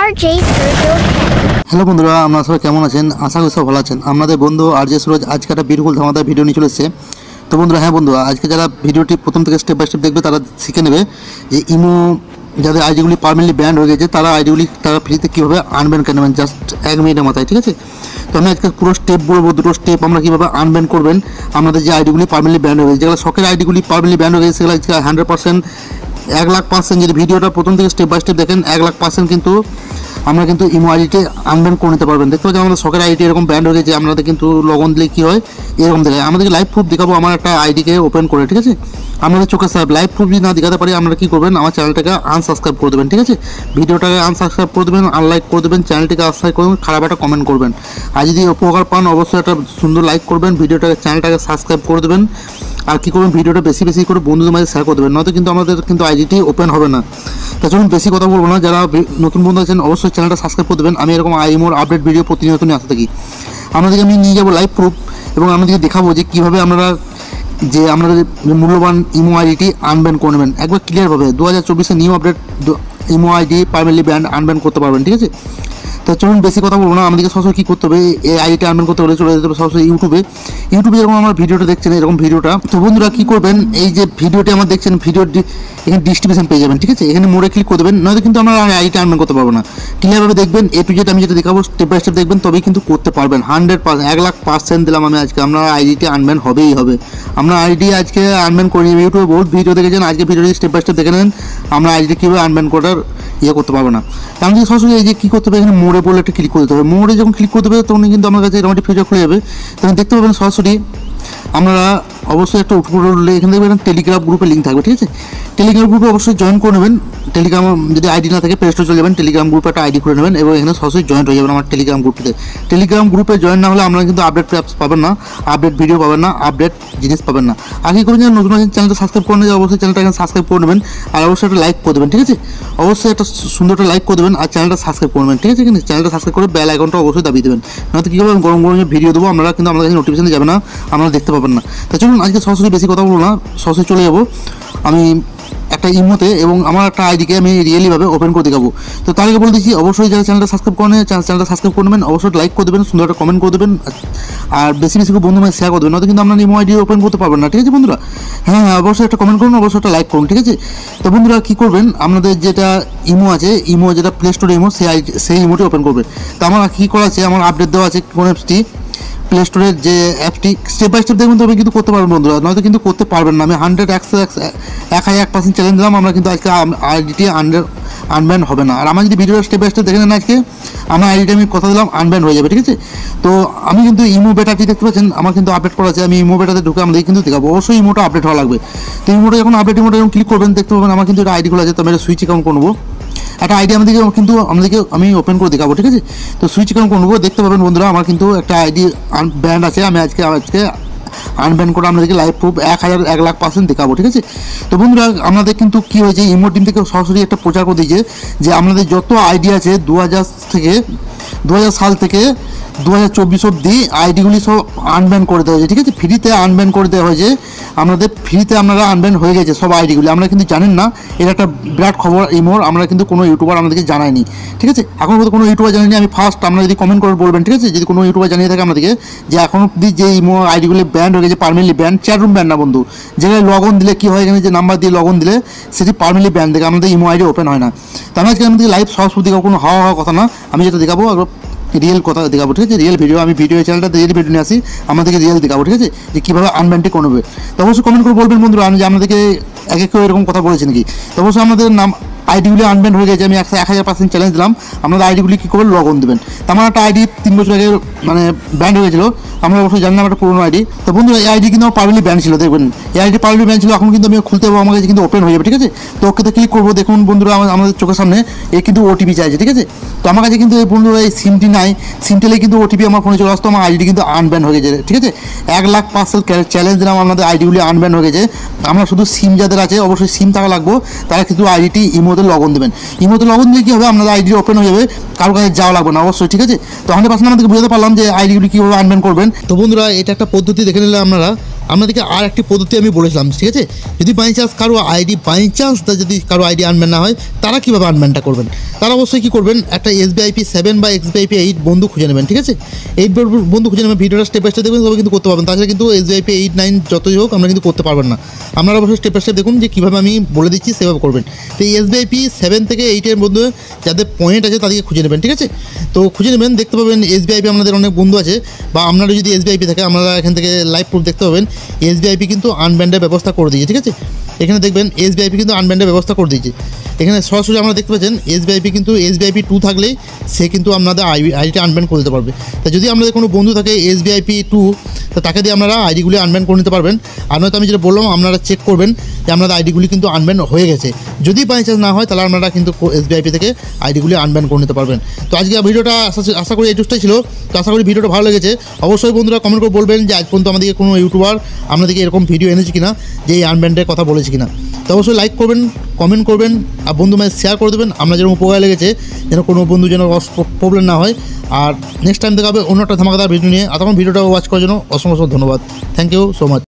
RJ Suraj. Hello বন্ধুরা, আপনারা সবাই কেমন আছেন? আশা করি সব ভালো আছেন। আপনাদের বন্ধু RJ সুরজ আজকে একটা বিউটিফুল ধামাদার ভিডিও নিয়ে চলে এসেছে। তো বন্ধুরা, হ্যাঁ বন্ধুরা, আজকে যারা ভিডিওটি প্রথম থেকে স্টেপ বাই স্টেপ দেখবে তারা শিখে নেবে যে ইমো যাদের আইডিগুলি পার্মানেন্টলি ব্যান্ড হয়ে গেছে তারা আইডিগুলি তারা ফ্রিতে কীভাবে আনব্যান্ড করে নেবেন জাস্ট 1 মিনিটের মাথায়, ঠিক আছে? তো আমি আজকে পুরো স্টেপ বলবো, দুটো স্টেপ আমরা কীভাবে আনব্যান্ড করবেন আমাদের যে আইডিগুলি পার্মানেন্টলি ব্যান্ড হয়ে গেছে, যেগুলো শখের আইডিগুলি পার্মানেন্টলি ব্যান্ড হয়ে গেছে সেগুলো আজকে 100% 1,00,000% যদি ভিডিওটা প্রথম থেকে স্টেপ বাই স্টেপ দেখেন 1,00,000% কিন্তু আমরা কিন্তু ইমো আইডিতে আনব্যান্ড করে নিতে পারবেন। দেখতে পাচ্ছি আমাদের শখের আইডি এরকম ব্যান্ড হয়ে গেছে, আপনাদের কিন্তু লগ অন দিলে কী হয় এরকম দেখায়। আমাদেরকে লাইভ প্রুফ দেখাবো আমার একটা আইডিকে ওপেন করে, ঠিক আছে? আমাদের চোখের সাহেব লাইভ প্রুফ যদি না দেখাতে পারি আপনারা কী করবেন, আমার চ্যানেলটাকে আনসাবস্ক্রাইব করে দেবেন, ঠিক আছে? ভিডিওটাকে আনসাবস্ক্রাইব করে দেবেন, আনলাইক করে দেবেন, চ্যানেলটিকে সাবস্ক্রাইব করবেন, খারাপ একটা কমেন্ট করবেন। আর যদি উপকার পান অবশ্যই একটা সুন্দর লাইক করবেন, ভিডিওটাকে চ্যানেলটাকে সাবস্ক্রাইব করে দেবেন। আর কী করবেন, ভিডিওটা বেশি বেশি করে বন্ধুদের মাঝে শেয়ার করে দেবেন, নয়তো কিন্তু আমাদের কিন্তু আইডিটি ওপেন হবে না। তার জন্য বেশি কথা বলবো না, যারা নতুন বন্ধু আছেন অবশ্যই চ্যানেলটা সাবস্ক্রাইব করে দেবেন। আমি এরকম আইমোর আপডেট ভিডিও প্রতিনিয়ত নিয়ে আসতে থাকি। আপনাদেরকে আমি নিয়ে যাবো লাইভ প্রুফ এবং আপনাদেরকে দেখাবো যে কীভাবে আপনারা যে আপনাদের মূল্যবান ইমো আইডিটি আনব্যান্ড করে নেবেন একবার ক্লিয়ারভাবে। 2024-এর new update imo ID permanently banned unbanned করতে পারবেন, ঠিক আছে? তো চলুন বেশি কথা বলবো না, আমাদেরকে সরাসরি কী করতে হবে, এই আইডিটা আনব্যান্ড করতে হলে চলে যেতে হবে সরাসরি ইউটিউবে যেরকম আমার ভিডিওটা দেখছেন এরকম ভিডিওটা। তো বন্ধুরা কী করবেন, এই যে ভিডিওটি আমার দেখছেন ভিডিওর এখানে ডিস্ট্রিবিউশন পেয়ে যাবেন, ঠিক আছে? এখানে মোড়ে ক্লিক করে দেবেন, নয়তো কিন্তু আমরা আইডিটা আনব্যান্ড করতে পারবো না। ক্লিয়ারভাবে দেখবেন, A to Z আমি যেটা দেখাবো স্টেপ বাই স্টেপ দেখবেন, তবেই কিন্তু করতে পারবেন। 100% 1,00,000% দিলাম আমি আজকে আমরা আইডিটি আনব্যান্ড হবেই হবে। আমরা আইডি আজকে আনব্যান্ড করি, ইউটিউবে বহুত ভিডিও দেখেছেন, আজকে ভিডিওটি স্টেপ বাই স্টেপ দেখে নেন আমরা আইডিটি কীভাবে আনব্যান্ড করার করতে পারবো না। আমি যদি সরাসরি এই যে কী করতে হবে, এখানে মোড়ে বলে একটা ক্লিক করতে হবে। মোড়ে যখন ক্লিক করতে হবে তখন কিন্তু আমার কাছে এরকম একটা ফিচার খুলে যাবে, তখন দেখতে পাবেন সরাসরি আপনারা অবশ্যই একটা উপরে উঠলে এখানে দেখবেন টেলিগ্রাম গ্রুপে লিঙ্ক থাকবে, ঠিক আছে? টেলিগ্রাম গ্রুপে অবশ্যই জয়েন করে নেবেন। টেলিগ্রাম যদি আইডি না থাকে প্লে স্টোরে চলে যাবেন, টেলিগ্রাম গ্রুপে একটা আইডি করে নেবেন এবং এখানে সরাসরি জয়েন হয়ে যাবেন আমার টেলিগ্রাম গ্রুপটিতে। টেলিগ্রাম গ্রুপে জয়েন না হলে আপনারা কিন্তু আপডেট অ্যাপস পাবেন না, আপডেট ভিডিও পাবেন না, আপডেট জিনিস পাবেন না। আগে করে যে নতুন চ্যানেলটা সাবস্ক্রাইব করে নেবেন, অবশ্যই চ্যানেলটা এখানে সাবস্ক্রাইব করে নেবেন আর অবশ্যই একটা লাইক করে দেবেন, ঠিক আছে? অবশ্যই একটা সুন্দর একটা লাইক করে দেবেন আর চ্যানেলটা সাবস্ক্রাইব করবেন, ঠিক আছে? কিন্তু চ্যানেলটা সাবস্ক্রাইব করে বেল আইকনটা অবশ্যই দাবিয়ে দেবেন, নয়তো কী করবেন গরম গরম ভিডিও দেবো আমরা কিন্তু আমাদের কাছে নোটিফিকেশন যাবে না, আপনারা দেখতে পাবেন না। তো চলুন আজকে সরাসরি বেশি কথা বলবো না, সরাসরি চলে যাবো আমি একটা ইমোতে এবং আমার একটা আইডিকে আমি রিয়েলিভাবে ওপেন করে দেখাবো। তো তার আগে বলে দিচ্ছি অবশ্যই যারা চ্যানেলটা সাবস্ক্রাইব করেন চ্যানেলটা সাবস্ক্রাইব করে নেবেন, অবশ্যই লাইক করে দেবেন, সুন্দর একটা কমেন্ট করে দেবেন আর বেশি বেশি করে বন্ধু মানে শেয়ার করে দেবেন, নয়তো কিন্তু আপনার ইমো আইডি ওপেন করতে পারবেন না, ঠিক আছে বন্ধুরা? হ্যাঁ অবশ্যই একটা কমেন্ট করুন, অবশ্যই একটা লাইক করুন, ঠিক আছে? তো বন্ধুরা কী করবেন, আপনাদের যেটা ইমো আছে, ইমো যেটা প্লে স্টোরে ইমো সেই ইমোটি ওপেন করবেন। তো আমার কী করা আছে, আমার আপডেট দেওয়া আছে কোন অ্যাপসটি প্লে স্টোরের যে অ্যাপটি স্টেপ বাই স্টেপ দেখবেন তবে কিন্তু করতে পারবেন বন্ধুরা, নয়তো কিন্তু করতে পারবেন না। আমি 101% চ্যালেঞ্জ দিলাম, আমরা কিন্তু আজকে আইডিটি আনব্যান্ড হবে না। আর আমার যদি ভিডিওটা স্টেপ বাই স্টেপ দেখে নেন আজকে আমার আইডিটি আমি কথা দিলাম আনব্যান্ড হয়ে যাবে, ঠিক আছে? তো আমি কিন্তু ইমো বেটাটি দেখতে পাচ্ছেন আমার কিন্তু আপডেট করা আছে, আমি ইমো বেটাতে ঢুকে আমাদের কিন্তু দেখাবো, অবশ্যই ইমোটা আপডেট হওয়া লাগবে। তো ইমোটা যখন আপডেট ইমোটা যখন ক্লিক করবেন দেখতে পাবেন আমার কিন্তু একটা আইডি খোলা আছে, তো আমি সুইচ অ্যাকাউন্ট করবো, একটা আইডি আমাদেরকে আমি ওপেন করে দেখাবো, ঠিক আছে? তো সুইচ অ্যাকাউন্ট করবো, দেখতে পাবেন বন্ধুরা আমার কিন্তু একটা আইডি ব্যান্ড আছে, আমি আজকে আনব্যান্ড করে আপনাদেরকে লাইভ প্রুফ 1,00,000% দেখাবো, ঠিক আছে? তো বন্ধুরা আমাদের কিন্তু কী হয়েছে, ইমো টিম থেকে সরাসরি একটা প্রচার করে দিয়েছে যে আপনাদের যত আইডি আছে 2000 সাল থেকে 2024 অবধি আইডিগুলি সব আনব্যান্ড করে দেওয়া হয়েছে, ঠিক আছে? ফ্রিতে আনব্যান্ড করে দেওয়া হয়েছে, আপনাদের ফ্রিতে আপনারা আনব্যান্ড হয়ে গেছে সব আইডিগুলি। আমরা কিন্তু জানেন না, এটা একটা বিরাট খবর ইমোর, আমরা কিন্তু কোনো ইউটিউবার আমাদেরকে জানায়নি, ঠিক আছে? এখন পর্যন্ত কোনো ইউটিউবার জানায়নি, আমি ফার্স্ট। আপনারা যদি কমেন্ট করে বলবেন, ঠিক আছে? যদি কোনো ইউটিউবার জানিয়ে থাকে আমাদেরকে যে এখন অবধি যে ইমো আইডিগুলি ব্যান্ড হয়ে গেছে permanently band, chat room band না বন্ধু, যেখানে লগ ইন দিলে কী হয়, এখানে যে নাম্বার দিয়ে লগ ইন দিলে সেটি পার্মানেন্টলি ব্যান্ড দেখে আমাদের ইমো আইডি ওপেন হয় না। তো আমি আজকে আমাদের লাইভ সরাসরি দেখাবো, কোনো হওয়া কথা না, আমি যেটা দেখাবো রিয়েল কথা দেখাবো, ঠিক আছে? রিয়েল ভিডিও, আমি ভিডিও চ্যানেলটা রিয়েল ভিডিও নিয়ে আসি, আমাদেরকে রিয়েল দেখাবো, ঠিক আছে? যে কীভাবে আনব্যান্ডটি করবে। তো অবশ্যই কমেন্ট করে বলবেন বন্ধুরা আমি যে আপনাদেরকে এক এক করে এরকম কথা বলেছি নাকি। তো অবশ্যই আমাদের নাম আইডিগুলি আনব্যান্ড হয়ে গেছে, আমি 1,000% চ্যালেঞ্জ দিলাম, আপনাদের আইডিগুলি কী করবেন লগ ইন দেবেন। তো আমার একটা আইডি 3 বছর আগে মানে ব্যান্ড হয়ে গেছিলো, আমরা অবশ্যই জানলাম একটা পুরোনো আইডি। তো বন্ধুরা এই আইডি কিন্তু আমার পার্মানেন্টলি ব্যান্ড ছিল, দেখবেন এই আইডি পার্মানেন্টলি ব্যান্ড ছিল, এখন কিন্তু আমি খুলতে পারবো, আমার কাছে কিন্তু ওপেন হয়ে যাবে, ঠিক আছে? তো ওকে ক্লিক করবো, দেখুন বন্ধুরা আমাদের চোখের সামনে এ কিন্তু ওটিপি চাইছে, ঠিক আছে? তো আমার কাছে কিন্তু এই বন্ধুরা এই সিমটি নাই, সিমটেলে কিন্তু ওটিপি আমার ফোনে চলে আসতো, আমার আইডি কিন্তু আনব্যান্ড হয়ে গেছে, ঠিক আছে? 1,00,000% চ্যালেঞ্জ দিলাম, আমাদের আইডিগুলি আনব্যান্ড হয়ে গেছে। আমরা শুধু সিম যাদের আছে অবশ্যই সিম থাকা লাগবে, তারা কিন্তু আইডিটি ইমোতে লগ ইন দেবেন। ইমোতে লগ ইন দিলে কী হবে, আপনাদের আইডি ওপেন হয়ে যাবে, কারো কাছে যাওয়া লাগবে না অবশ্যই, ঠিক আছে? তো 100% আমাদেরকে বুঝতে পারলাম যে আইডিগুলি কীভাবে আনব্যান্ড করবেন। তো বন্ধুরা এটা একটা পদ্ধতি দেখে নিলে আপনারা আপনাদেরকে আর একটি পদ্ধতি আমি বলেছিলাম, ঠিক আছে? যদি বাই চান্স কারো আইডি যদি কারো আইডি আনব্যান না হয়, তারা কীভাবে আনব্যানটা করবেন? তারা অবশ্যই কী করবেন, একটা SBIP 7 বা XBIP 8 বন্ধু খুঁজে নেবেন, ঠিক আছে? 8 বন্ধু খুঁজে নেবেন, ভিডিওটা স্টেপ বাই স্টেপ দেখবেন, তবে কিন্তু করতে পারবেন। তাছাড়া কিন্তু SBIP 8, 9 যতই হোক আমরা কিন্তু করতে পারবেন না। আপনারা অবশ্যই স্টেপ বাই স্টেপ দেখুন যে কীভাবে আমি বলে দিচ্ছি সেভাবে করবেন। তো এই SBIP 7 থেকে 8 এর মধ্যে যাদের পয়েন্ট আছে তাদেরকে খুঁজে নেবেন, ঠিক আছে? তো খুঁজে নেবেন, দেখতে পাবেন SBIP আপনাদের অনেক বন্ধু আছে, বা আপনারা যদি SBIP থাকে আপনারা এখান থেকে লাইভ প্রুফ দেখতে পাবেন। SBIP কিন্তু আনব্যান্ডের ব্যবস্থা করে দিয়েছে, ঠিক আছে? এখানে দেখবেন SBIP কিন্তু আনব্যান্ডের ব্যবস্থা করে দিয়েছে। এখানে সরাসরি আমরা দেখতে পাচ্ছেন SBIP কিন্তু SBIP 2 থাকলেই সে কিন্তু আপনাদের আইডিটা আনব্যান করে দিতে পারবে। তা যদি আপনাদের কোনো বন্ধু থাকে SBIP 2, তো তাকে দিয়ে আপনারা আইডিগুলি আনব্যান করে নিতে পারবেন। আর নয়তো আমি যেটা বললাম, আপনারা চেক করবেন যে আপনাদের আইডিগুলি কিন্তু আনব্যান হয়ে গেছে। যদি বাই চান্স না হয়, তাহলে আপনারা কিন্তু SBIP থেকে আইডিগুলি আনব্যান করে নিতে পারবেন। তো আজকে ভিডিওটা আশা করি এইটুকুটাই ছিল। তো আশা করি ভিডিওটা ভালো লেগেছে। অবশ্যই বন্ধুরা কমেন্ট করে বলবেন যে আজ পর্যন্ত আমাদেরকে কোনো ইউটিউবার আপনাদেরকে এরকম ভিডিও এনেছে কিনা, যে এই আনব্যান্ডের কথা বলেছে কিনা। তো অবশ্যই লাইক করবেন, কমেন্ট করবেন, আর বন্ধু মানে শেয়ার করে দেবেন। আমরা যেন উপকার লেগেছে, যেন কোনো বন্ধু যেন প্রবলেম না হয়। আর নেক্সট টাইম দেখা হবে অন্য একটা ধামাকাদার ভিডিও নিয়ে। আর তখন ভিডিওটা ওয়াচ করার জন্য অসংখ্য ধন্যবাদ। Thank you so much.